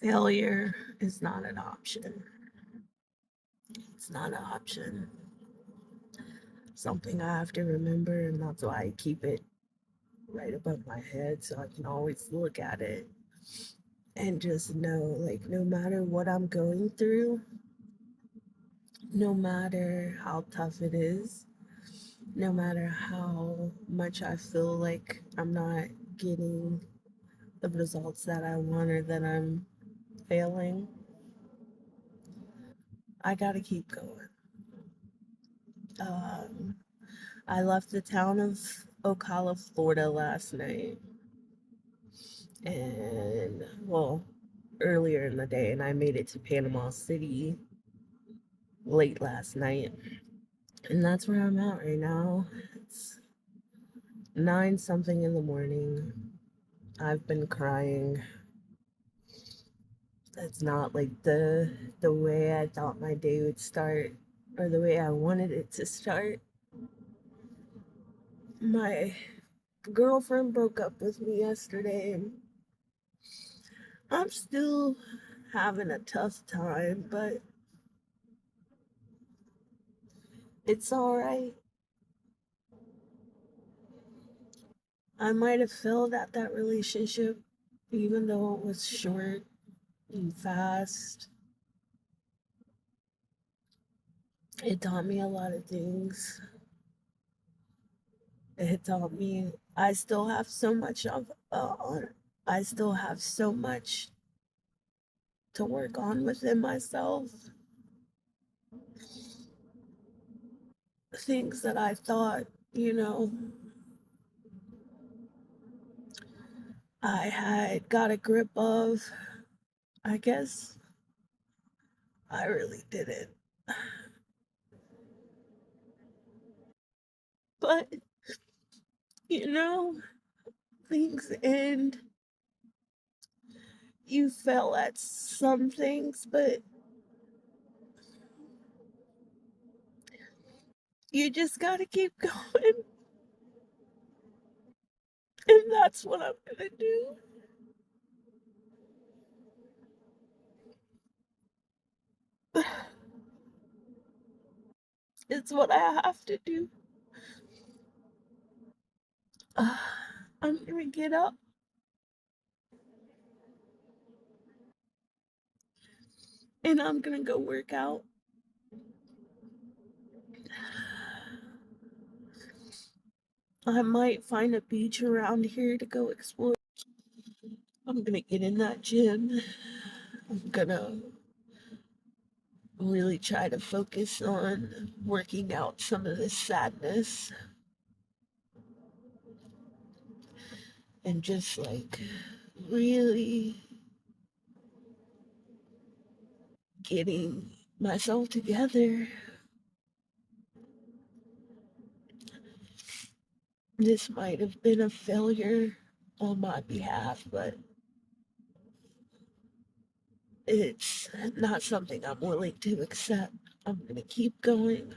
Failure is not an option. It's not an option. Something I have to remember, and that's why I keep it right above my head so I can always look at it and just know, like, no matter what I'm going through, no matter how tough it is, no matter how much I feel like I'm not getting the results that I want or that I'm failing, I gotta keep going. Um, I left the town of Ocala, Florida last night, and well, earlier in the day, and I made it to Panama City late last night, and that's where I'm at right now. It's 9 something in the morning. I've been crying. It's not like the way I thought my day would start or the way I wanted it to start. My girlfriend broke up with me yesterday, and I'm still having a tough time, but it's all right. I might have failed at that relationship, even though it was short and fast. It taught me a lot of things. It taught me I still have so much of I still have so much to work on within myself. Things that I thought, you know, I had got a grip of. I guess I really didn't. But, you know, things end. You fail at some things, but you just gotta keep going. And that's what I'm gonna do. It's what I have to do. Uh, I'm gonna get up and I'm gonna go work out. I might find a beach around here to go explore. I'm gonna get in that gym. I'm gonna really try to focus on working out some of this sadness and just like really getting myself together. This might have been a failure on my behalf, but it's not something I'm willing to accept. I'm gonna keep going.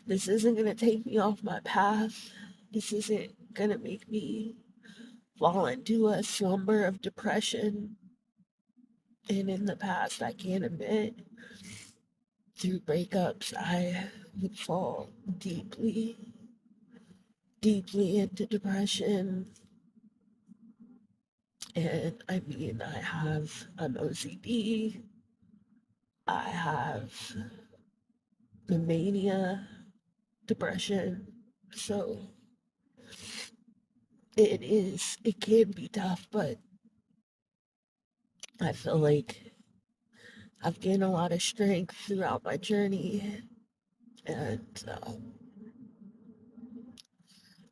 This isn't gonna take me off my path. This isn't gonna make me fall into a slumber of depression. And in the past, I can't admit, through breakups, I would fall deeply, deeply into depression. And I mean, I have an OCD, I have the mania, depression. So it can be tough, but I feel like I've gained a lot of strength throughout my journey. And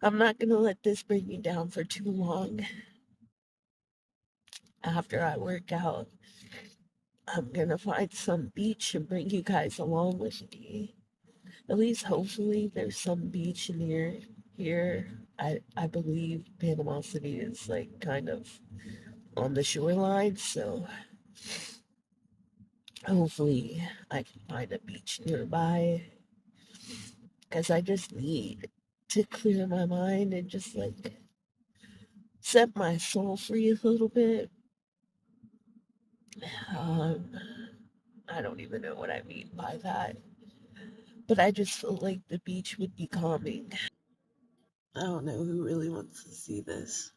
I'm not going to let this bring me down for too long. After I work out, I'm going to find some beach and bring you guys along with me. At least hopefully there's some beach near here. I believe Panama City is like kind of on the shoreline, so hopefully I can find a beach nearby because I just need to clear my mind and just like set my soul free a little bit. Um, I don't even know what I mean by that, but I just feel like the beach would be calming. I don't know who really wants to see this.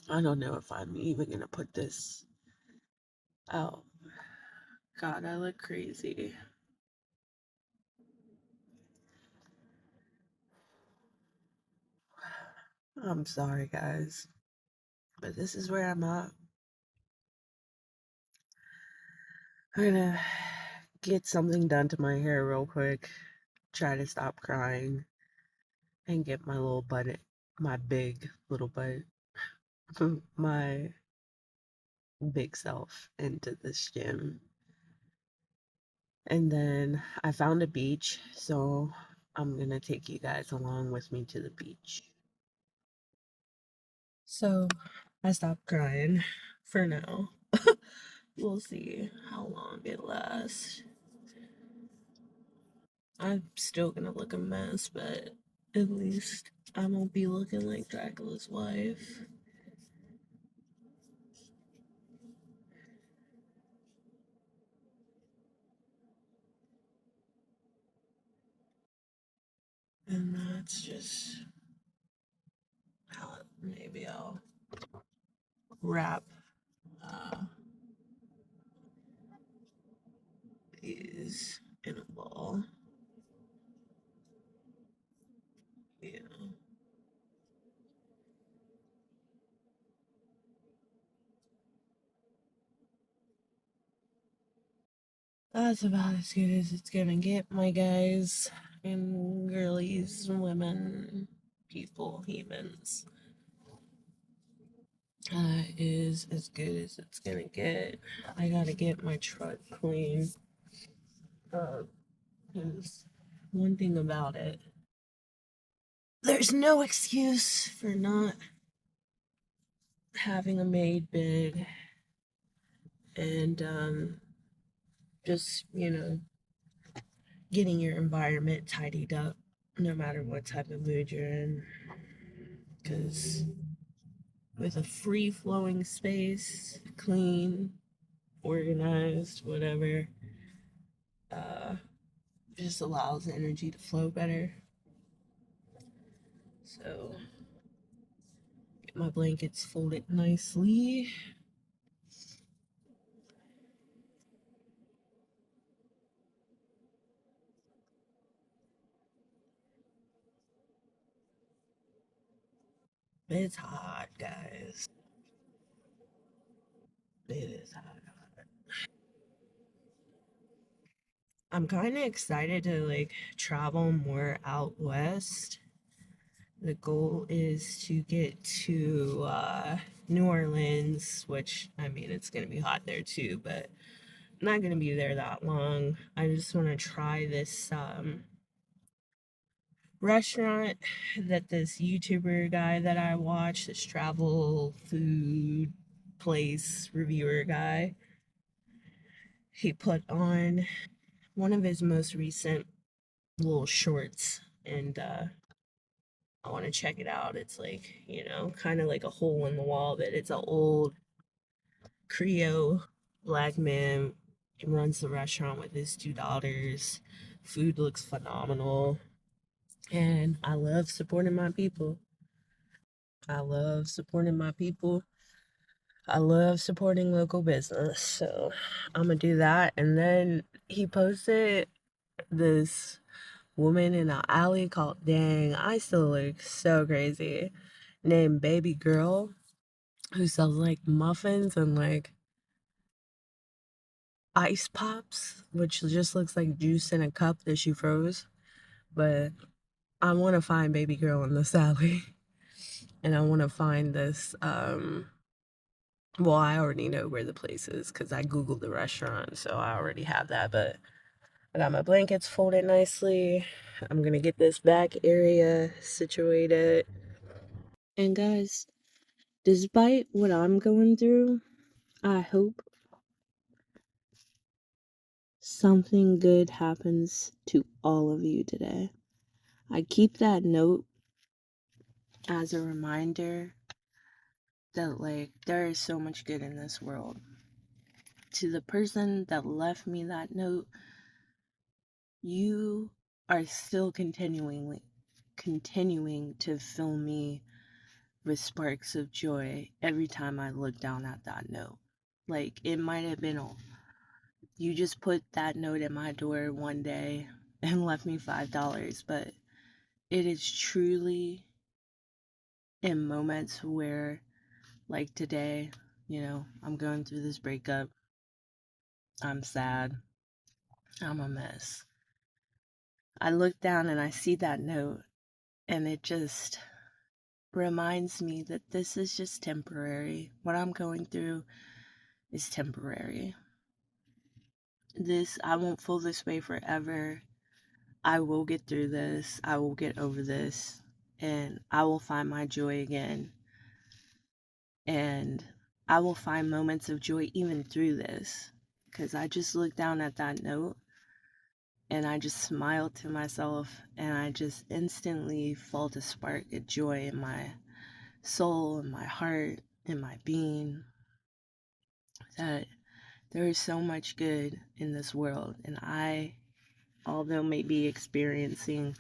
I don't know if I'm even gonna put this out. God, I look crazy. I'm sorry, guys, but this is where I'm at. I'm gonna get something done to my hair real quick, try to stop crying, and get my little butt, my big little butt, my big self into this gym. And then I found a beach, so I'm gonna take you guys along with me to the beach. So I stopped crying for now. We'll see how long it lasts. I'm still gonna look a mess, but at least I won't be looking like Dracula's wife. And that's just how maybe I'll wrap uh, these in a ball. Yeah. That's about as good as it's gonna get, my guys and girlies, women, people, humans. Is as good as it's gonna get. I gotta get my truck clean. Because one thing about it, there's no excuse for not having a maid bid and just, getting your environment tidied up no matter what type of mood you're in. Because with a free flowing space, clean, organized, whatever, uh, just allows the energy to flow better. So, get my blankets folded nicely. It's hot, guys. It is hot. I'm kind of excited to like travel more out west. The goal is to get to New Orleans, which I mean, it's going to be hot there too, but I'm not going to be there that long. I just want to try this restaurant that this YouTuber guy that I watch, this travel food place reviewer guy, he put on one of his most recent little shorts, and I want to check it out. It's like, kind of like a hole in the wall, but it's an old Creole black man. He runs the restaurant with his two daughters. Food looks phenomenal. And I love supporting my people. I love supporting my people. I love supporting local business. So I'm going to do that. And then he posted this woman in an alley called, dang, I still look so crazy, named Baby Girl, who sells like muffins and like ice pops, which just looks like juice in a cup that she froze. But I want to find Baby Girl in this alley, and I want to find this. Well, I already know where the place is because I googled the restaurant, so I already have that. But I got my blankets folded nicely. I'm gonna get this back area situated. And guys, despite what I'm going through, I hope something good happens to all of you today. I keep that note as a reminder that, like, there is so much good in this world. To the person that left me that note, you are still continuing to fill me with sparks of joy every time I look down at that note. Like, it might have been you just put that note at my door one day and left me $5, but it is truly in moments where, like today, I'm going through this breakup. I'm sad. I'm a mess. I look down and I see that note, and it just reminds me that this is just temporary. What I'm going through is temporary. I won't feel this way forever. I will get through this. I will get over this. And I will find my joy again. And I will find moments of joy even through this. Because I just look down at that note and I just smiled to myself, and I just instantly felt a spark of joy in my soul, in my heart, in my being, that there is so much good in this world. And although maybe experiencing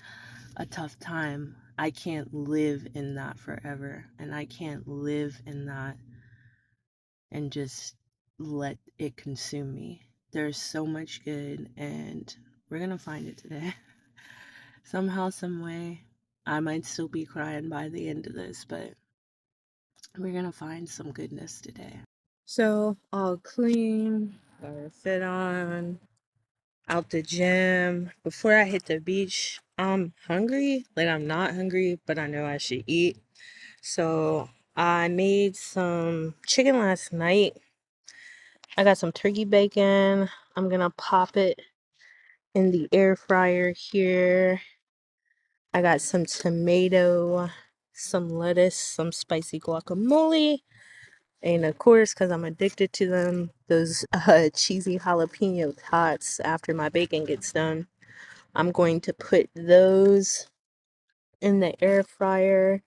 a tough time, I can't live in that forever. And I can't live in that and just let it consume me. There's so much good, and we're going to find it today. Somehow, some way. I might still be crying by the end of this, but we're going to find some goodness today. So, all clean, got a fit on, out the gym. Before I hit the beach, I'm hungry. Like, I'm not hungry, but I know I should eat. So I made some chicken last night. I got some turkey bacon. I'm gonna pop it in the air fryer here. I got some tomato, some lettuce, some spicy guacamole, and of course, because I'm addicted to them, those cheesy jalapeno tots after my bacon gets done. I'm going to put those in the air fryer,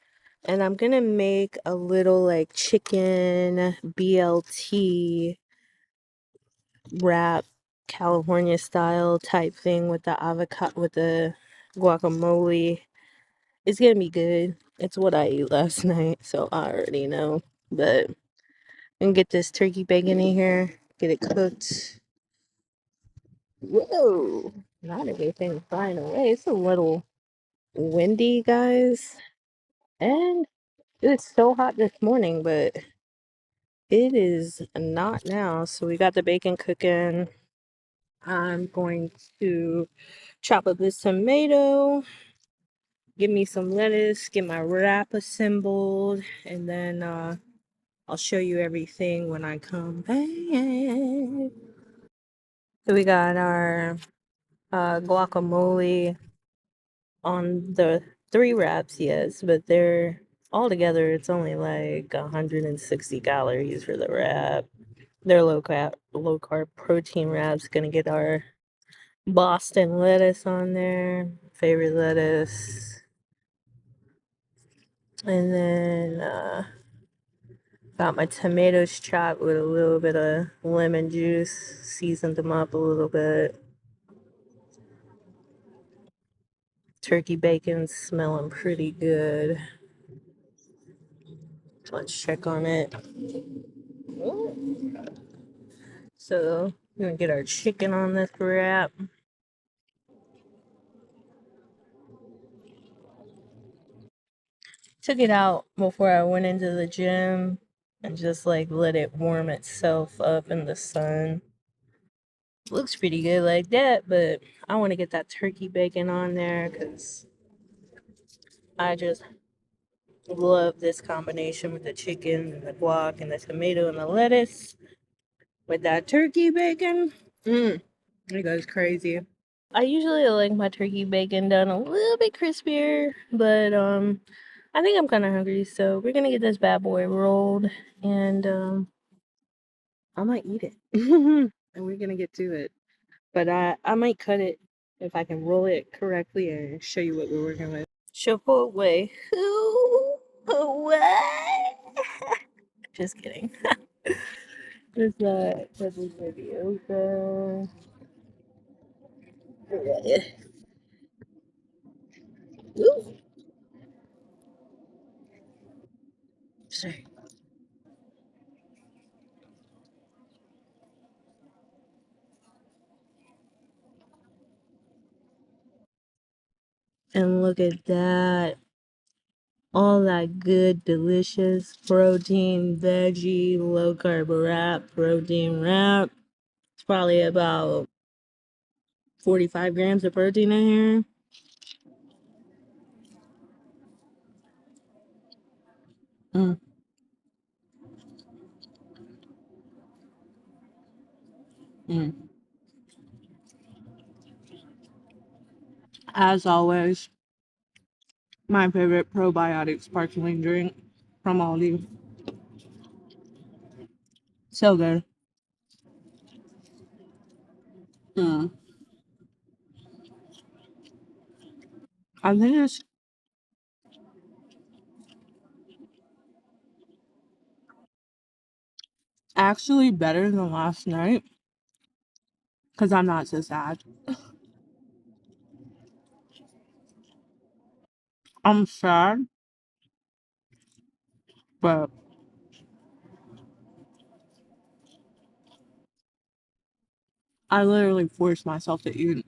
and I'm gonna make a little like chicken BLT wrap, California style type thing with the avocado, with the guacamole. It's gonna be good. It's what I ate last night, so I already know. But I'm gonna get this turkey bacon in here, get it cooked. Whoa, not everything flying away. It's a little windy, guys, and it's so hot this morning, but it is not now. So we got the bacon cooking. I'm going to chop up this tomato, give me some lettuce, get my wrap assembled, and then I'll show you everything when I come back. So we got our guacamole on the 3 wraps, yes, but they're all together, it's only like 160 calories for the wrap. They're low carb protein wraps. Gonna get our Boston lettuce on there, favorite lettuce, and then got my tomatoes chopped with a little bit of lemon juice, seasoned them up a little bit. Turkey bacon's smelling pretty good. Let's check on it. So we're gonna get our chicken on this wrap. Took it out before I went into the gym and just like let it warm itself up in the sun. Looks pretty good like that, but I want to get that turkey bacon on there because I just love this combination with the chicken and the guac and the tomato and the lettuce with that turkey bacon. It goes crazy. I usually like my turkey bacon done a little bit crispier, but I think I'm kind of hungry, so we're gonna get this bad boy rolled, and I might eat it, and we're gonna get to it. But I might cut it if I can roll it correctly and show you what we're working with. Chipotle. What? Just kidding. Just put this baby open. Yeah. Ooh. Sorry. And look at that. All that good, delicious protein, veggie, low carb wrap, protein wrap. It's probably about 45 grams of protein in here. Mm, mm. As always, my favorite probiotic sparkling drink from Aldi. So good. Mm. I think it's actually better than last night because I'm not so sad. I'm sad, but I literally forced myself to eat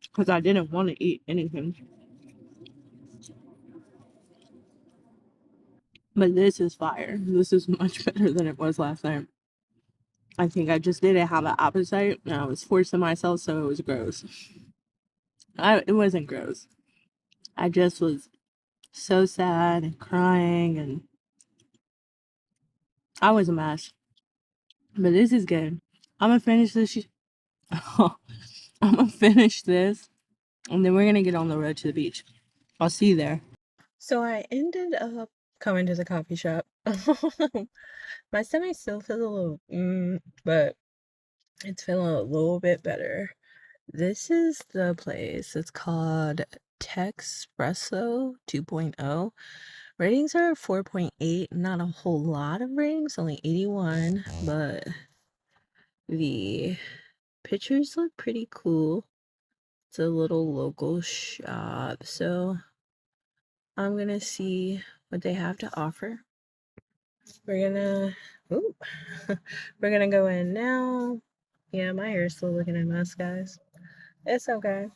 because I didn't want to eat anything. But this is fire. This is much better than it was last night. I think I just didn't have an appetite and I was forcing myself, so it was gross. It wasn't gross. I just was so sad and crying, and I was a mess. But this is good. I'm gonna finish this. I'm gonna finish this, and then we're gonna get on the road to the beach. I'll see you there. So I ended up coming to the coffee shop. My stomach still feels a little, but it's feeling a little bit better. This is the place. It's called Texpresso 2.0. Ratings are 4.8. Not a whole lot of ratings, only 81, but the pictures look pretty cool. It's a little local shop, so I'm gonna see what they have to offer. We're gonna, ooh, we're gonna go in now. Yeah, my hair's still looking a mess, guys. It's okay.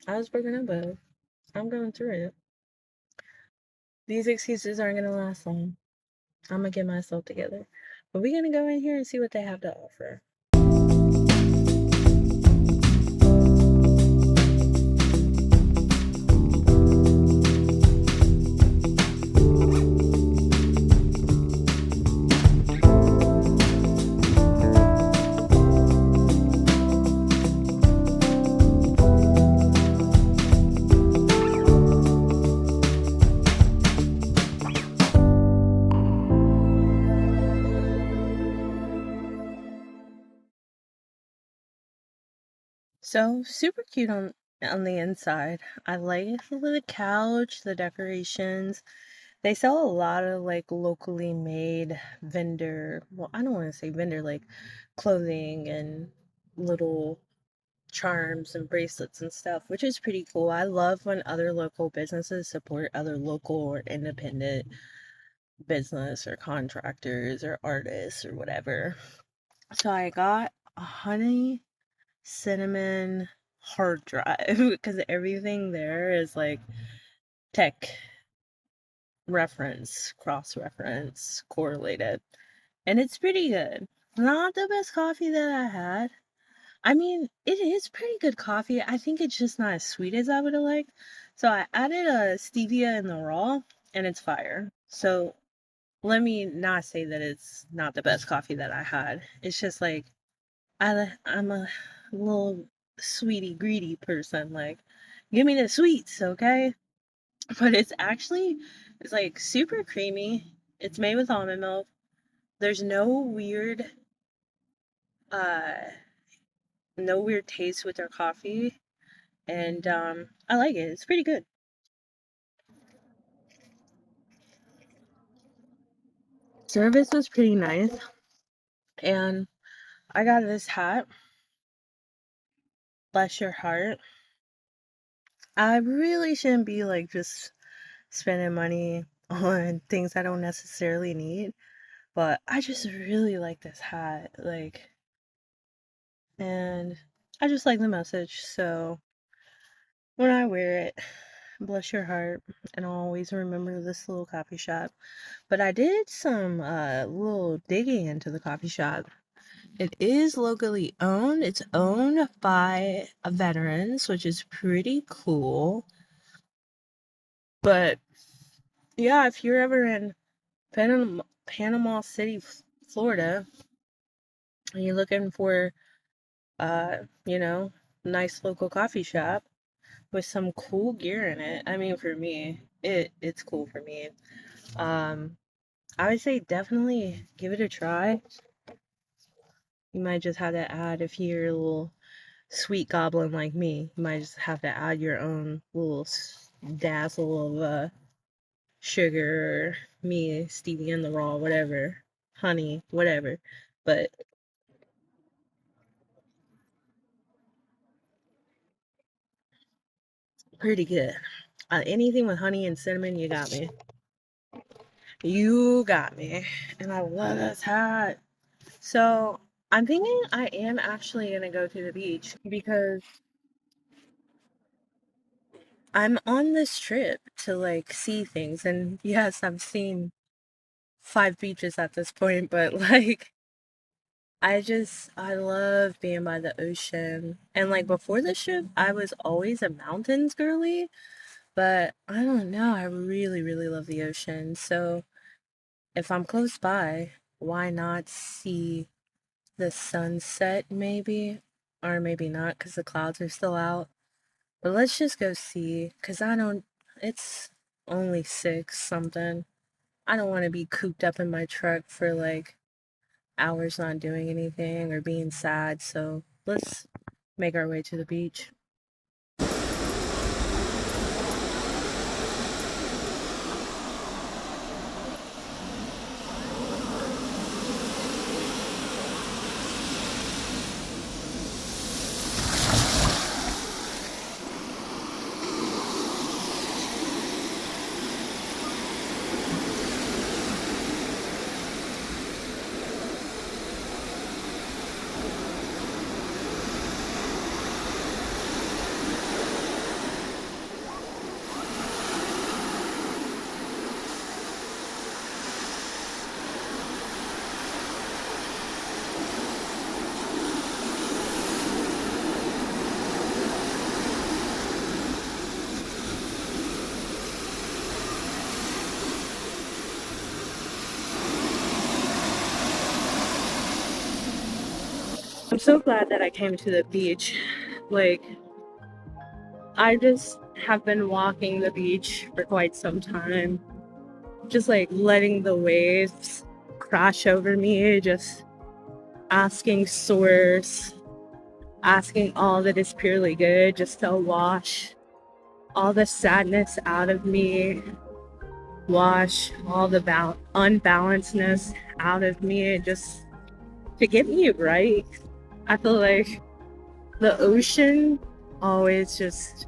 I was breaking up, but I'm going through it. These excuses aren't gonna last long. I'm gonna get myself together. But we're gonna go in here and see what they have to offer. So super cute on the inside. I like the couch, the decorations. They sell a lot of like locally made vendor, well, I don't want to say vendor, like clothing and little charms and bracelets and stuff, which is pretty cool. I love when other local businesses support other local or independent business or contractors or artists or whatever. So I got a honey cinnamon hard drive because everything there is like tech reference, cross reference, correlated. And it's pretty good. Not the best coffee that I had. I mean, it is pretty good coffee. I think it's just not as sweet as I would have liked. So I added a stevia in the raw and it's fire. So let me not say that it's not the best coffee that I had. It's just like I'm a little sweetie greedy person. Like, give me the sweets, okay? But it's like super creamy. It's made with almond milk. There's uh no weird taste with their coffee. And I like it. It's pretty good. Service was pretty nice. And I got this hat. Bless your heart. I really shouldn't be like just spending money on things I don't necessarily need, but I just really like this hat. And I just like the message. So when I wear it, bless your heart, and I'll always remember this little coffee shop. But I did some little digging into the coffee shop. It is locally owned. It's owned by veterans, which is pretty cool. But yeah, if you're ever in Panama City, Florida, and you're looking for you know, nice local coffee shop with some cool gear in it. I mean, for me, it's cool for me. Um, I would say definitely give it a try. You might just have to add, if you're a little sweet goblin like me, you might just have to add your own little dazzle of sugar, or me, stevia in the raw, whatever, honey, whatever. But pretty good. Anything with honey and cinnamon, you got me. You got me. And I love this hat. So I'm thinking I am actually gonna go to the beach because I'm on this trip to like see things. And yes, I've seen 5 beaches at this point, but like I love being by the ocean. And like before this trip, I was always a mountains girly, but I don't know, I really, really love the ocean. So if I'm close by, why not see the sunset maybe? Or maybe not because the clouds are still out. But let's just go see because I don't, it's only 6 something. I don't want to be cooped up in my truck for like hours not doing anything or being sad. So let's make our way to the beach. I'm so glad that I came to the beach. Like, I just have been walking the beach for quite some time, just like letting the waves crash over me, just asking source, asking all that is purely good just to wash all the sadness out of me, wash all the unbalancedness out of me, just to get me right. I feel like the ocean always just,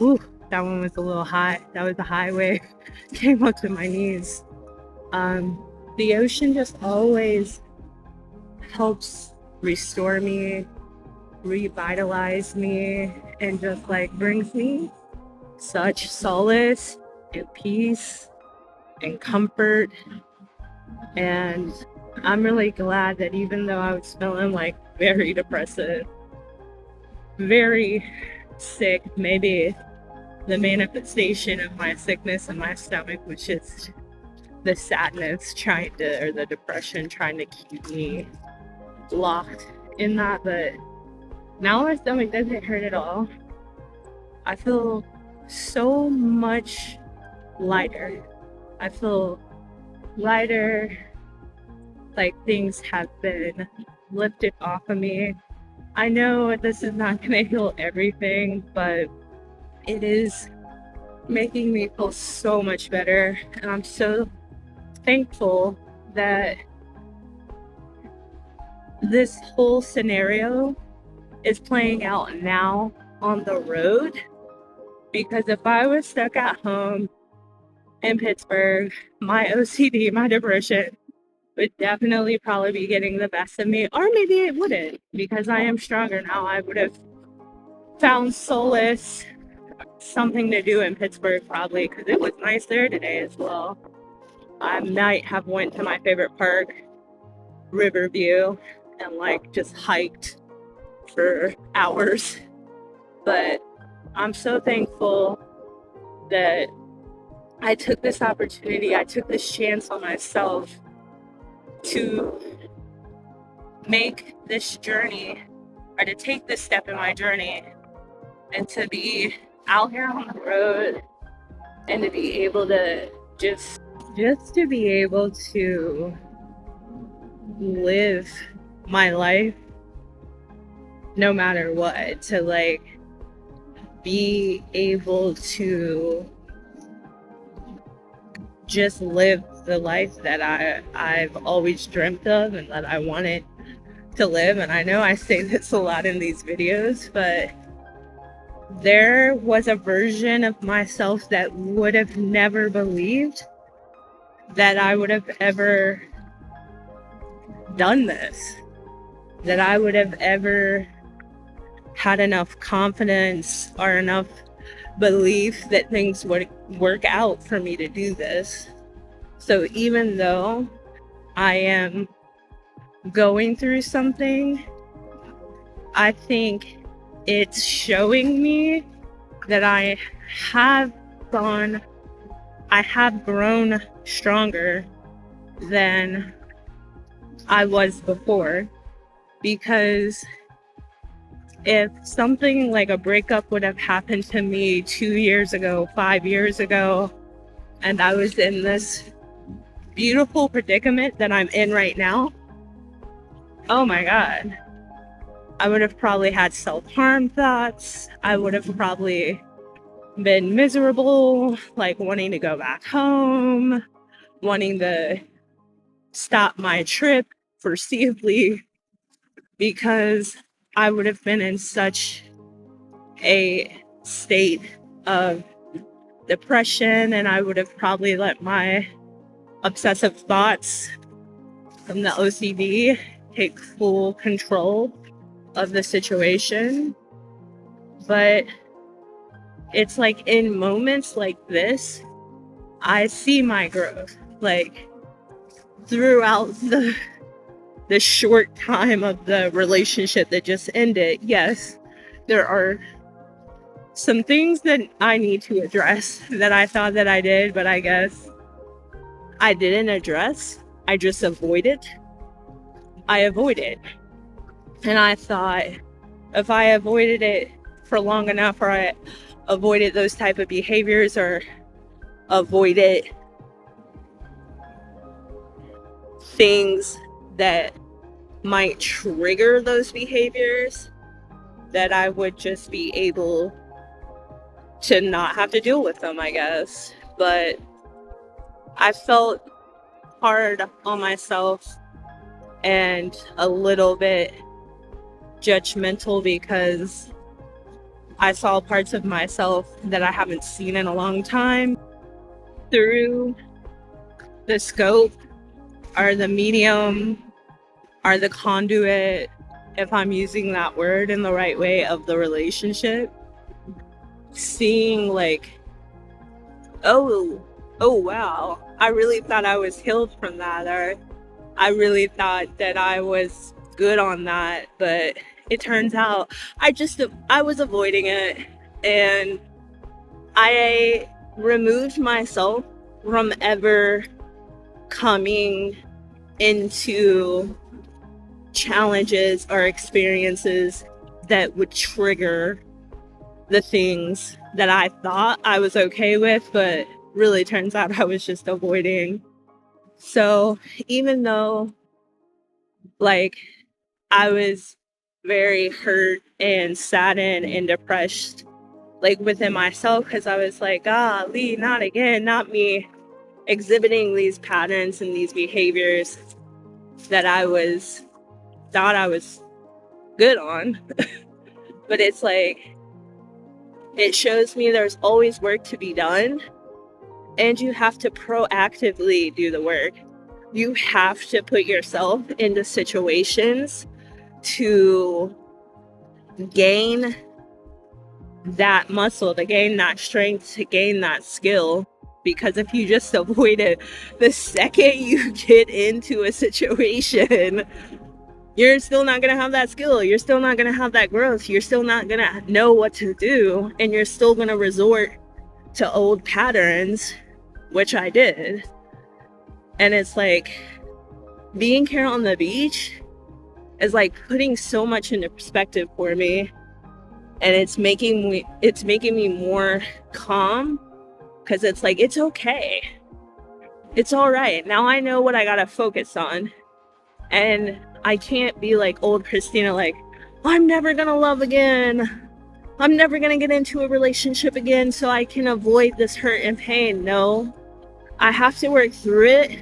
ooh, that one was a little high. That was a highway. Came up to my knees. Um, the ocean just always helps restore me, revitalize me, and just like brings me such solace and peace and comfort. And I'm really glad that even though I was feeling like very depressive, very sick, maybe the manifestation of my sickness in my stomach was just the sadness trying to, or the depression trying to keep me locked in that. But now my stomach doesn't hurt at all. I feel so much lighter. I feel lighter, like things have been lifted off of me. I know this is not gonna heal everything, but it is making me feel so much better. And I'm so thankful that this whole scenario is playing out now on the road, because if I was stuck at home in Pittsburgh, my OCD, my depression would definitely probably be getting the best of me, or maybe it wouldn't, because I am stronger now. I would have found solace, something to do in Pittsburgh probably, because it was nice there today as well. I might have went to my favorite park, Riverview, and like just hiked for hours. But I'm so thankful that I took this opportunity, I took this chance on myself to make this journey, or to take this step in my journey, and to be out here on the road, and to be able to just to be able to live my life no matter what, to like be able to just live the life that I've always dreamt of and that I wanted to live. And I know I say this a lot in these videos, but there was a version of myself that would have never believed that I would have ever done this, that I would have ever had enough confidence or enough belief that things would work out for me to do this. So even though I am going through something, I think it's showing me that I have grown stronger than I was before. Because if something like a breakup would have happened to me 2 years ago, 5 years ago, and I was in this beautiful predicament that I'm in right now, oh my God, I would have probably had self-harm thoughts. I would have probably been miserable, like wanting to go back home, wanting to stop my trip foreseeably, because I would have been in such a state of depression, and I would have probably let my obsessive thoughts from the OCD take full control of the situation. But it's like in moments like this, I see my growth. Like throughout the short time of the relationship that just ended, yes, there are some things that I need to address that I thought that I did, but I guess I didn't address. I just avoided. I avoided. And I thought if I avoided it for long enough, or I avoided those type of behaviors, or avoided things that might trigger those behaviors, that I would just be able to not have to deal with them, I guess. But I felt hard on myself and a little bit judgmental, because I saw parts of myself that I haven't seen in a long time through the scope, or the medium, or the conduit, if I'm using that word in the right way, of the relationship. Seeing like, oh wow, I really thought I was healed from that, or I really thought that I was good on that, but it turns out I was avoiding it, and I removed myself from ever coming into challenges or experiences that would trigger the things that I thought I was okay with, but really turns out I was just avoiding. So even though like I was very hurt and saddened and depressed, like within myself, because I was like, Lee, not again, not me exhibiting these patterns and these behaviors that I was thought I was good on. But it's like, it shows me there's always work to be done, and you have to proactively do the work. You have to put yourself into situations to gain that muscle, to gain that strength, to gain that skill. Because if you just avoid it, the second you get into a situation, you're still not going to have that skill. You're still not going to have that growth. You're still not going to know what to do. And you're still going to resort to old patterns, which I did. And it's like, being here on the beach is like putting so much into perspective for me. And it's making me more calm, because it's like, it's okay. It's all right. Now I know what I got to focus on. And I can't be like old Christina, like, I'm never going to love again. I'm never going to get into a relationship again so I can avoid this hurt and pain. No, I have to work through it.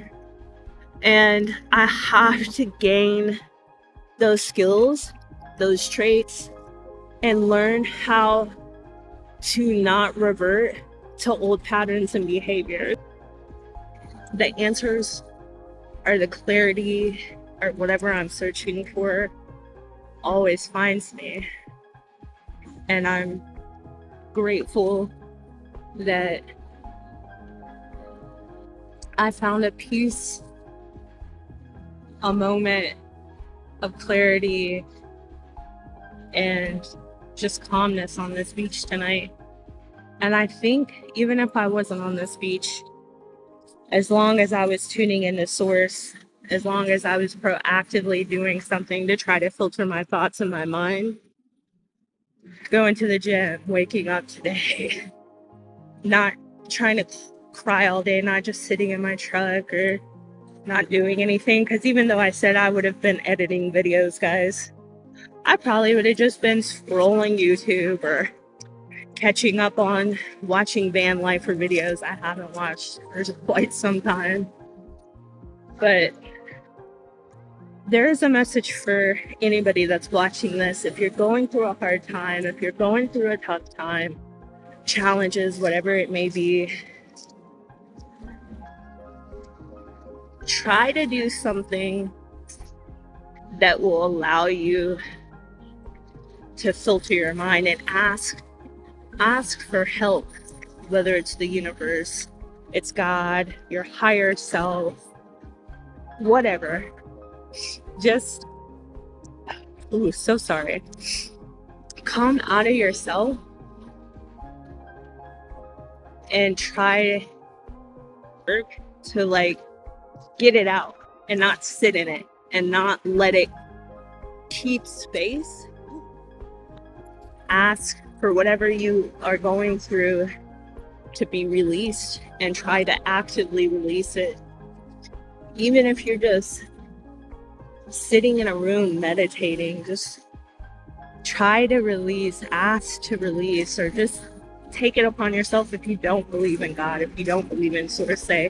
And I have to gain those skills, those traits, and learn how to not revert to old patterns and behaviors. The answers or the clarity or whatever I'm searching for always finds me. And I'm grateful that I found a peace, a moment of clarity and just calmness on this beach tonight. And I think even if I wasn't on this beach, as long as I was tuning into source, as long as I was proactively doing something to try to filter my thoughts in my mind, going to the gym, waking up today, not trying to cry all day, not just sitting in my truck or not doing anything. Because even though I said I would have been editing videos, guys, I probably would have just been scrolling YouTube or catching up on watching van lifer videos I haven't watched for quite some time. But there is a message for anybody that's watching this. If you're going through a hard time, if you're going through a tough time, challenges, whatever it may be, try to do something that will allow you to filter your mind and ask for help, whether it's the universe, it's God, your higher self, whatever. Just, so sorry. Come out of yourself and try work to like get it out and not sit in it and not let it keep space. Ask for whatever you are going through to be released and try to actively release it. Even if you're just sitting in a room meditating, just try to release, ask to release, or just take it upon yourself. If you don't believe in God, if you don't believe in source, say,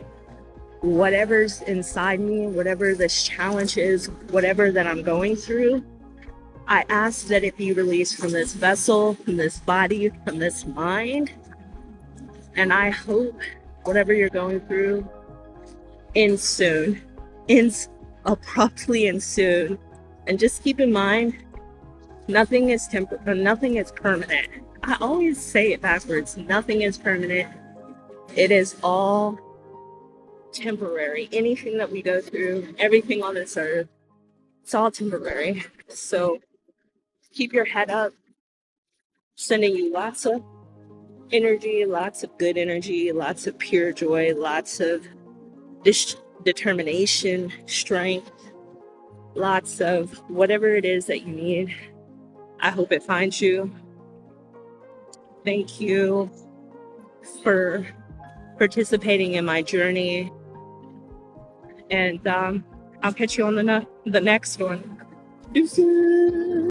whatever's inside me, whatever this challenge is, whatever that I'm going through, I ask that it be released from this vessel, from this body, from this mind. And I hope whatever you're going through ends soon, ends abruptly and soon. And just keep in mind, nothing is permanent. I always say it backwards. Nothing is permanent. It is all temporary. Anything that we go through, everything on this earth, it's all temporary. So keep your head up. Sending you lots of energy, lots of good energy, lots of pure joy, lots of determination, strength, lots of whatever it is that you need. I hope it finds you. Thank you for participating in my journey. And I'll catch you on the next one. Deuces.